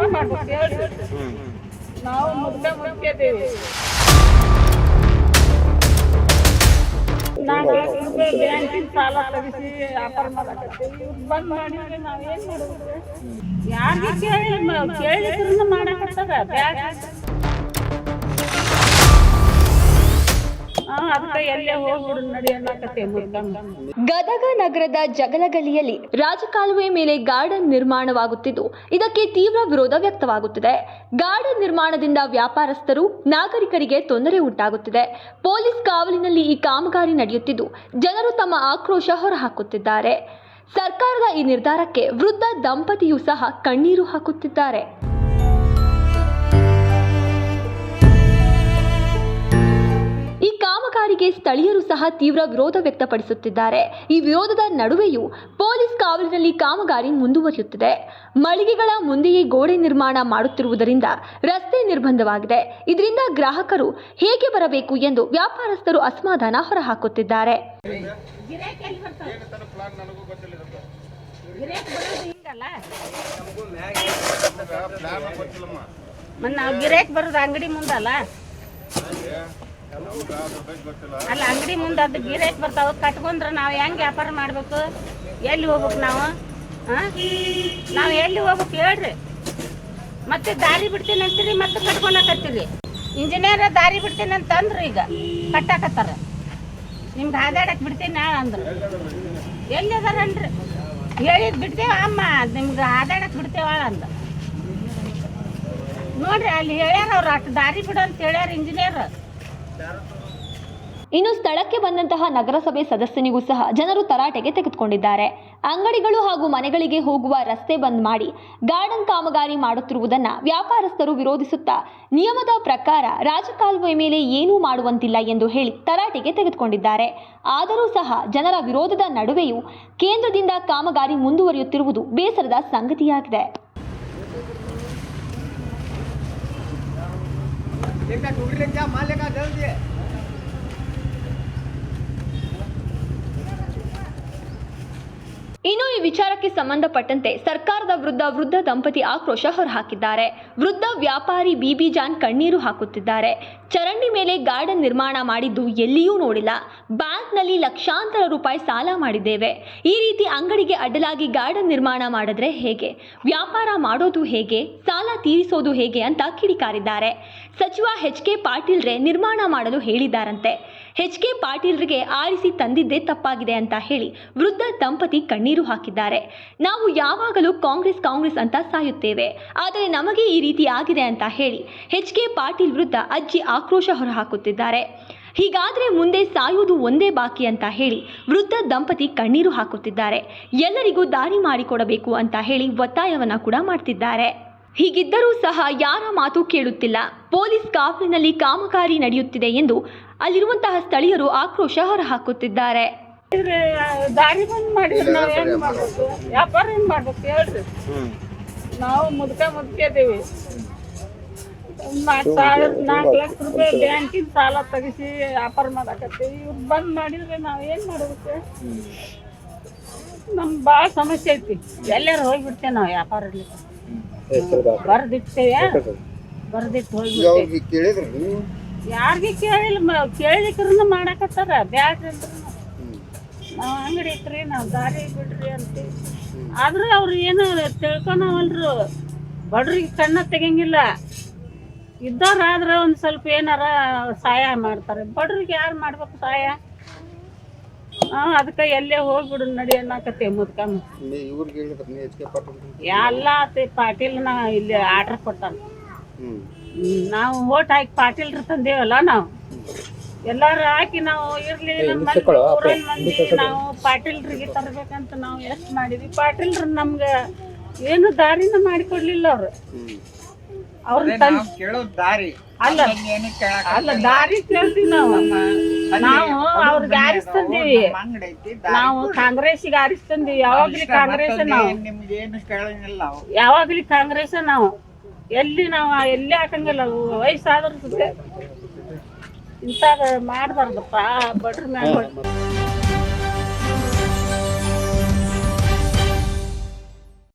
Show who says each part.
Speaker 1: ಏನ್ ಮಾಡ್ಬೇಕು ಹೇಳ್ರಿ. ನಾವು ಮುದ್ಕಿದ್ದೇವೆ. 4 ಲಕ್ಷ ರೂಪಾಯಿ ಬ್ಯಾಂಕಿನ ಸಾಲ ತೆಗಿಸಿ ವ್ಯಾಪಾರ ಮಾಡಕತ್ತೀವಿ. ಇವ್ರು ಬಂದ್ ಮಾಡಿದ್ರೆ ನಾವ್ ಏನ್ ಮಾಡ್ಬೇಕು? ಯಾರಿಗೆ ಕೇಳಿದ್ರು ಮಾಡಕತ್ತಾರ ಬ್ಯಾಂಕ್.
Speaker 2: ಗದಗ ನಗರದ ಜಗಳಗಲಿಯಲ್ಲಿ ರಾಜಕಾಲುವೆ ಮೇಲೆ ಗಾರ್ಡನ್ ನಿರ್ಮಾಣವಾಗುತ್ತಿದ್ದು ಇದಕ್ಕೆ ತೀವ್ರ ವಿರೋಧ ವ್ಯಕ್ತವಾಗುತ್ತಿದೆ. ಗಾರ್ಡನ್ ನಿರ್ಮಾಣದಿಂದ ವ್ಯಾಪಾರಸ್ಥರು ನಾಗರಿಕರಿಗೆ ತೊಂದರೆ ಉಂಟಾಗುತ್ತಿದೆ. ಪೊಲೀಸ್ ಕಾವಲಿನಲ್ಲಿ ಈ ಕಾಮಗಾರಿ ನಡೆಯುತ್ತಿದ್ದು ಜನರು ತಮ್ಮ ಆಕ್ರೋಶ ಹೊರಹಾಕುತ್ತಿದ್ದಾರೆ. ಸರ್ಕಾರದ ಈ ನಿರ್ಧಾರಕ್ಕೆ ವೃದ್ಧ ದಂಪತಿಯೂ ಸಹ ಕಣ್ಣೀರು ಹಾಕುತ್ತಿದ್ದಾರೆ. ಈ ಕಾಮಗಾರಿಗೆ ಸ್ಥಳೀಯರು ಸಹ ತೀವ್ರ ವಿರೋಧ ವ್ಯಕ್ತಪಡಿಸುತ್ತಿದ್ದಾರೆ. ಈ ವಿರೋಧದ ನಡುವೆಯೂ ಪೊಲೀಸ್ ಕಾವಲಿನಲ್ಲಿ ಕಾಮಗಾರಿ ಮುಂದುವರಿಯುತ್ತಿದೆ. ಮಳಿಗೆಗಳ ಮುಂದೆಯೇ ಗೋಡೆ ನಿರ್ಮಾಣ ಮಾಡುತ್ತಿರುವುದರಿಂದ ರಸ್ತೆ ನಿರ್ಬಂಧವಾಗಿದೆ. ಇದರಿಂದ ಗ್ರಾಹಕರು ಹೇಗೆ ಬರಬೇಕು ಎಂದು ವ್ಯಾಪಾರಸ್ಥರು ಅಸಮಾಧಾನ ಹೊರಹಾಕುತ್ತಿದ್ದಾರೆ.
Speaker 1: ಗಿರಾಕಿ ಬರೋದು ಅಂಗಡಿ ಮುಂದಲ್ಲ, ಅಲ್ಲ ಅಂಗಡಿ ಮುಂದೆ ಅದು ಗಿರಾಕಿ ಬರ್ತಾವ. ಕಟ್ಕೊಂಡ್ರೆ ನಾವು ಹೆಂಗೆ ವ್ಯಾಪಾರ ಮಾಡ್ಬೇಕು? ಎಲ್ಲಿ ಹೋಗ್ಬೇಕು ನಾವು? ನಾವು ಎಲ್ಲಿ ಹೋಗ್ಬೇಕು ಹೇಳ್ರಿ? ಮತ್ತೆ ದಾರಿ ಬಿಡ್ತೀನಿ ಅಂತೀರಿ, ಮತ್ತೆ ಕಟ್ಕೊಳಕತ್ತೀರಿ. ಇಂಜಿನಿಯರ್ ದಾರಿ ಬಿಡ್ತೀನಿ ಅಂತಂದ್ರು, ಈಗ ಕಟ್ಟಾಕತ್ತಾರ. ನಿಮ್ಗೆ ಹಾದಾಡಕ್ ಬಿಡ್ತೀನಿ ಅಂದ್ರು. ಎಲ್ಲಿ ಅದಾರನ್ರಿ? ಹೇಳಿದ್ ಬಿಡ್ತೇವ ಅಮ್ಮ, ನಿಮ್ಗೆ ಹಾದಾಡಕ್ ಬಿಡ್ತೇವ ಅಂದ. ನೋಡ್ರಿ ಅಲ್ಲಿ ಹೇಳ್ಯಾರ ಅವ್ರು, ಅಷ್ಟು ದಾರಿ ಬಿಡು ಅಂತ ಹೇಳ್ಯಾರ ಇಂಜಿನಿಯರ್.
Speaker 2: ಇನ್ನು ಸ್ಥಳಕ್ಕೆ ಬಂದಂತಹ ನಗರಸಭೆ ಸದಸ್ಯನಿಗೂ ಸಹ ಜನರು ತರಾಟೆಗೆ ತೆಗೆದುಕೊಂಡಿದ್ದಾರೆ. ಅಂಗಡಿಗಳು ಹಾಗೂ ಮನೆಗಳಿಗೆ ಹೋಗುವ ರಸ್ತೆ ಬಂದ್ ಮಾಡಿ ಗಾರ್ಡನ್ ಕಾಮಗಾರಿ ಮಾಡುತ್ತಿರುವುದನ್ನು ವ್ಯಾಪಾರಸ್ಥರು ವಿರೋಧಿಸುತ್ತಾ ನಿಯಮದ ಪ್ರಕಾರ ರಾಜಕಾಲುವೆ ಮೇಲೆ ಏನೂ ಮಾಡುವಂತಿಲ್ಲ ಎಂದು ಹೇಳಿ ತರಾಟೆಗೆ ತೆಗೆದುಕೊಂಡಿದ್ದಾರೆ. ಆದರೂ ಸಹ ಜನರ ವಿರೋಧದ ನಡುವೆಯೂ ಕೇಂದ್ರದಿಂದ ಕಾಮಗಾರಿ ಮುಂದುವರಿಯುತ್ತಿರುವುದು ಬೇಸರದ ಸಂಗತಿಯಾಗಿದೆ. ಇನ್ನು ಈ ವಿಚಾರಕ್ಕೆ ಸಂಬಂಧಪಟ್ಟಂತೆ ಸರ್ಕಾರದ ವಿರುದ್ಧ ವೃದ್ಧ ದಂಪತಿ ಆಕ್ರೋಶ ಹೊರಹಾಕಿದ್ದಾರೆ. ವೃದ್ಧ ವ್ಯಾಪಾರಿ ಬಿಬಿ ಜಾನ್ ಕಣ್ಣೀರು ಹಾಕುತ್ತಿದ್ದಾರೆ. ಚರಂಡಿ ಮೇಲೆ ಗಾರ್ಡನ್ ನಿರ್ಮಾಣ ಮಾಡಿದ್ದು ಎಲ್ಲಿಯೂ ನೋಡಿಲ್ಲ. ಬ್ಯಾಂಕ್ನಲ್ಲಿ ಲಕ್ಷಾಂತರ ರೂಪಾಯಿ ಸಾಲ ಮಾಡಿದ್ದೇವೆ. ಈ ರೀತಿ ಅಂಗಡಿಗೆ ಅಡ್ಡಲಾಗಿ ಗಾರ್ಡನ್ ನಿರ್ಮಾಣ ಮಾಡಿದ್ರೆ ಹೇಗೆ? ವ್ಯಾಪಾರ ಮಾಡೋದು ಹೇಗೆ? ಸಾಲ ತೀರಿಸೋದು ಹೇಗೆ ಅಂತ ಕಿಡಿಕಾರಿದ್ದಾರೆ. ಸಚಿವ HK ಪಾಟೀಲ್ರೇ ನಿರ್ಮಾಣ ಮಾಡಲು ಹೇಳಿದ್ದಾರಂತೆ. HK ಪಾಟೀಲ್ರಿಗೆ ಆರಿಸಿ ತಂದಿದ್ದೇ ತಪ್ಪಾಗಿದೆ ಅಂತ ಹೇಳಿ ವೃದ್ಧ ದಂಪತಿ ಕಣ್ಣೀರು ಹಾಕಿದ್ದಾರೆ. ನಾವು ಯಾವಾಗಲೂ ಕಾಂಗ್ರೆಸ್ ಅಂತ ಸಾಯುತ್ತೇವೆ, ಆದರೆ ನಮಗೆ ಈ ರೀತಿ ಆಗಿದೆ ಅಂತ ಹೇಳಿ HK ಪಾಟೀಲ್ ವಿರುದ್ಧ ಅಜ್ಜಿ ಆಕ್ರೋಶ ಹೊರಹಾಕುತ್ತಿದ್ದಾರೆ. ಹೀಗಾದರೆ ಮುಂದೆ ಸಾಯುವುದು ಒಂದೇ ಬಾಕಿ ಅಂತ ಹೇಳಿ ವೃದ್ಧ ದಂಪತಿ ಕಣ್ಣೀರು ಹಾಕುತ್ತಿದ್ದಾರೆ. ಎಲ್ಲರಿಗೂ ದಾರಿ ಮಾಡಿಕೊಡಬೇಕು ಅಂತ ಹೇಳಿ ಒತ್ತಾಯವನ್ನ ಕೂಡ ಮಾಡ್ತಿದ್ದಾರೆ. ಹೀಗಿದ್ದರೂ ಸಹ ಯಾರ ಮಾತು ಕೇಳುತ್ತಿಲ್ಲ. ಪೊಲೀಸ್ ಕಾವಲಿನಲ್ಲಿ ಕಾಮಗಾರಿ ನಡೆಯುತ್ತಿದೆ ಎಂದು ಅಲ್ಲಿರುವಂತಹ ಸ್ಥಳೀಯರು ಆಕ್ರೋಶ ಹೊರಹಾಕುತ್ತಿದ್ದಾರೆ.
Speaker 1: ದಾರಿ ಬಂದ್ ಮಾಡಿದ್ರೆ ನಾವ್ ಏನ್ ಮಾಡ್ಬೇಕು? ವ್ಯಾಪಾರ ಏನ್ ಮಾಡ್ಬೇಕು ಹೇಳ್ರಿ? ನಾವು ಮುದ್ಕಿದ್ದೇವೆ. 4 ಲಕ್ಷ ರೂಪಾಯಿ ಬ್ಯಾಂಕಿನ ಸಾಲ ತೆಗಿಸಿ ವ್ಯಾಪಾರ ಮಾಡಕತ್ತೀವಿ. ಇವ್ರು ಬಂದ್ ಮಾಡಿದ್ರೆ ನಾವ್ ಏನ್ ಮಾಡ್ಬೇಕು? ನಮ್ಗೆ ಭಾಳ ಸಮಸ್ಯೆ ಐತಿ. ಎಲ್ಲಾರು ಹೋಗ್ಬಿಡ್ತೇವೆ ನಾವು ವ್ಯಾಪಾರ ಇರ್ಲಿಕ್ಕೆ. ಬರ್ದಿಟ್ಟೇವೆ, ಬರ್ದಿಟ್ಟು ಹೋಗ್ಬಿಡ್ತೇವೆ. ಯಾರಿಗೆ ಕೇಳಿಲ್ಲ, ಕೇಳಿಕ್ರನ್ನ ಮಾಡಕತ್ತಾರ. ಬ್ಯಾಡ್ರಿ ಅಂದ್ರೆ ನಾವು ಅಂಗಡಿ ಐತ್ರಿ, ನಾವು ದಾರಿ ಬಿಡ್ರಿ ಅಂತೀವಿ. ಆದ್ರೆ ಅವ್ರು ಏನು ತಿಳ್ಕೊಳವಲ್ರು. ಬಡ್ರಿಗೆ ಕಣ್ಣ ತೆಗಿಯಂಗಿಲ್ಲ. ಇದ್ದವ್ರಾದ್ರೆ ಒಂದು ಸ್ವಲ್ಪ ಏನಾರ ಸಹಾಯ ಮಾಡ್ತಾರೆ. ಬಡ್ರಿಗೆ ಯಾರು ಮಾಡ್ಬೇಕು ಸಹಾಯ? ಅದಕ್ಕೆ ಎಲ್ಲೇ ಹೋಗ್ಬಿಡು ನಡಿ ಅನ್ನಕತ್ತೇವೆ ಮುದ್ಕಮ್ಮ. ಎಲ್ಲ ಪಾಟೀಲ್ ಇಲ್ಲಿ ಆರ್ಡರ್ ಕೊಟ್ಟಾನ. ನಾವು ಓಟ್ ಹಾಕಿ ಪಾಟೀಲ್ರು ತಂದೇವಲ್ಲ, ನಾವು ಎಲ್ಲಾರು ಹಾಕಿ ನಾವು ಇರ್ಲಿ ಮಂದಿ ನಾವು ಪಾಟೀಲ್ರಿಗೆ ತರ್ಬೇಕಂತ ನಾವು ಎಷ್ಟು ಮಾಡಿದ್ವಿ. ಪಾಟೀಲ್ರು ನಮ್ಗೆ ಏನು ದಾರಿನ ಮಾಡಿಕೊಡ್ಲಿಲ್ಲ. ಅವ್ರು ಅಲ್ಲ ದಾರಿ ಕೇಳ್ತೀವಿ ನಾವು ಅವ್ರಿಗೆ ಆರಿಸ್ತಂದೀವಿ. ನಾವು ಕಾಂಗ್ರೆಸ್ಸಿಗೆ ಆರಿಸ್ತಂದೀವಿ. ಯಾವಾಗ್ಲಿ ಕಾಂಗ್ರೆಸ್ ನಾವು, ಯಾವಾಗ್ಲಿ ಕಾಂಗ್ರೆಸ್ ನಾವು. ಎಲ್ಲಿ ನಾವು ಎಲ್ಲಿ ಹಾಕಂಗಿಲ್ಲ. ವಯಸ್ಸಾದ್ರ ಇಂಥ ಮಾಡಬಾರ್ದಪ್ಪ ಬಡ್ರ ಮ್ಯಾಲ.